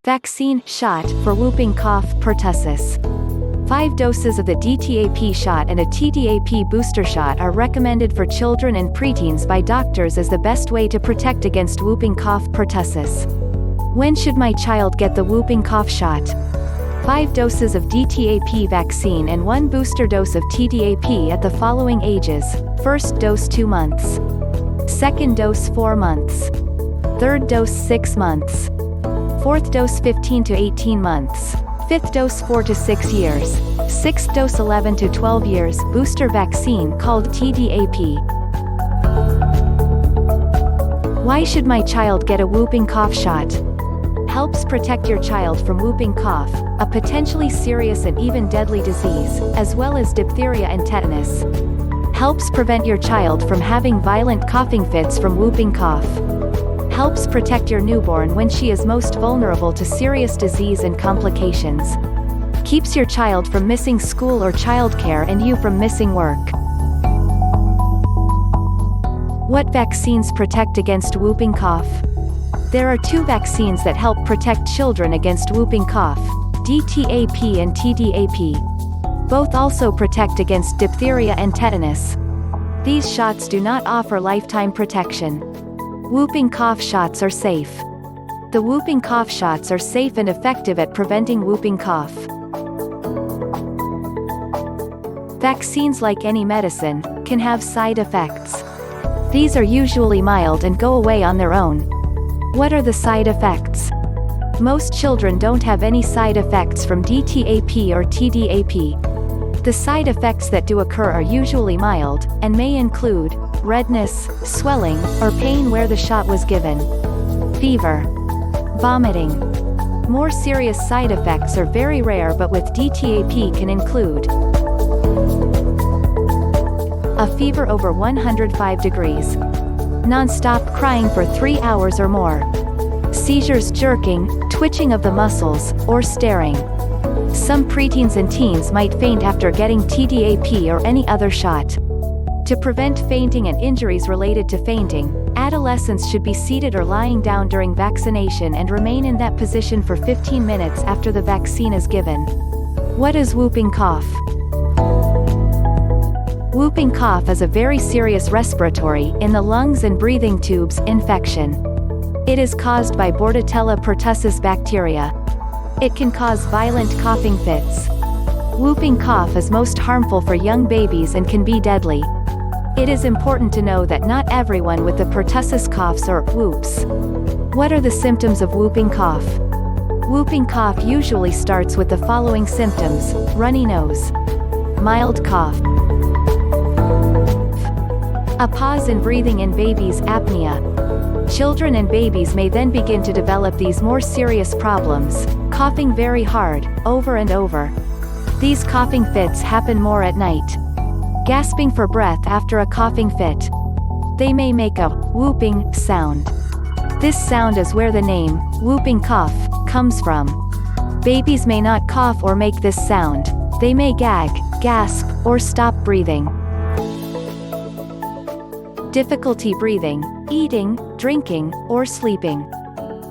Vaccine shot for whooping cough pertussis. 5 doses of the DTaP shot and a Tdap booster shot are recommended for children and preteens by doctors as the best way to protect against whooping cough pertussis. When should my child get the whooping cough shot? 5 doses of DTaP vaccine and 1 booster dose of Tdap at the following ages: first dose 2 months, second dose 4 months, third dose 6 months, fourth dose 15 to 18 months, fifth dose 4 to 6 years, sixth dose 11 to 12 years. Booster vaccine called Tdap. Why should my child get a whooping cough shot? Helps protect your child from whooping cough, a potentially serious and even deadly disease, as well as diphtheria and tetanus. Helps prevent your child from having violent coughing fits from whooping cough. Helps protect your newborn when she is most vulnerable to serious disease and complications. Keeps your child from missing school or childcare and you from missing work. What vaccines protect against whooping cough? There are 2 vaccines that help protect children against whooping cough: DTaP and Tdap. Both also protect against diphtheria and tetanus. These shots do not offer lifetime protection. Whooping cough shots are safe. The whooping cough shots are safe and effective at preventing whooping cough. Vaccines, like any medicine, can have side effects. These are usually mild and go away on their own. What are the side effects? Most children don't have any side effects from DTaP or Tdap. The side effects that do occur are usually mild, and may include redness, swelling, or pain where the shot was given, fever, vomiting. More serious side effects are very rare, but with DTaP can include a fever over 105 degrees, non-stop crying for 3 hours or more, seizures, jerking, twitching of the muscles, or staring. Some preteens and teens might faint after getting Tdap or any other shot. To prevent fainting and injuries related to fainting, adolescents should be seated or lying down during vaccination and remain in that position for 15 minutes after the vaccine is given. What is whooping cough? Whooping cough is a very serious respiratory, in the lungs and breathing tubes, infection. It is caused by Bordetella pertussis bacteria. It can cause violent coughing fits. Whooping cough is most harmful for young babies and can be deadly. It is important to know that not everyone with the pertussis coughs or whoops. What are the symptoms of whooping cough? Whooping cough usually starts with the following symptoms: runny nose, mild cough, a pause in breathing in babies, apnea. Children and babies may then begin to develop these more serious problems: coughing very hard, over and over. These coughing fits happen more at night. Gasping for breath after a coughing fit. They may make a whooping sound. This sound is where the name whooping cough comes from. Babies may not cough or make this sound. They may gag, gasp, or stop breathing. Difficulty breathing, eating, drinking, or sleeping.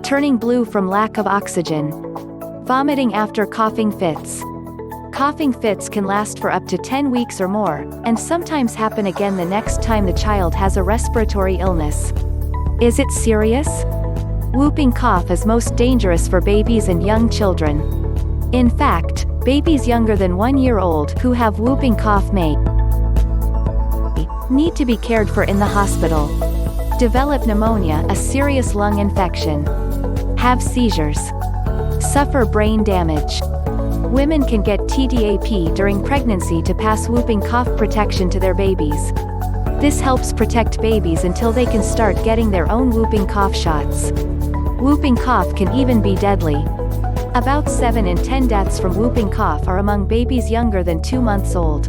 Turning blue from lack of oxygen. Vomiting after coughing fits. Coughing fits can last for up to 10 weeks or more, and sometimes happen again the next time the child has a respiratory illness. Is it serious? Whooping cough is most dangerous for babies and young children. In fact, babies younger than 1 year old who have whooping cough may need to be cared for in the hospital. Develop pneumonia, a serious lung infection. Have seizures. Suffer brain damage. Women can get Tdap during pregnancy to pass whooping cough protection to their babies. This helps protect babies until they can start getting their own whooping cough shots. Whooping cough can even be deadly. About 7 in 10 deaths from whooping cough are among babies younger than 2 months old.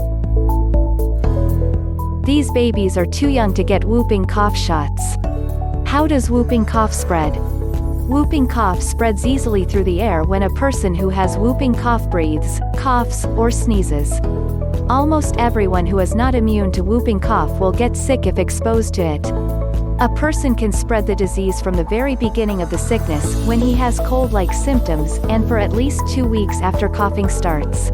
These babies are too young to get whooping cough shots. How does whooping cough spread? Whooping cough spreads easily through the air when a person who has whooping cough breathes, coughs, or sneezes. Almost everyone who is not immune to whooping cough will get sick if exposed to it. A person can spread the disease from the very beginning of the sickness, when he has cold-like symptoms, and for at least 2 weeks after coughing starts.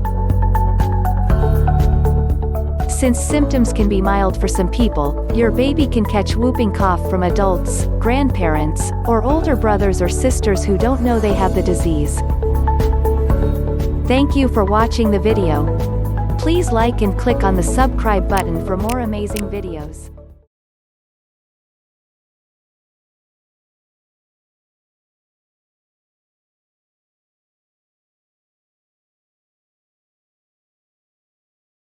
Since symptoms can be mild for some people, your baby can catch whooping cough from adults, grandparents, or older brothers or sisters who don't know they have the disease. Thank you for watching the video. Please like and click on the subscribe button for more amazing videos.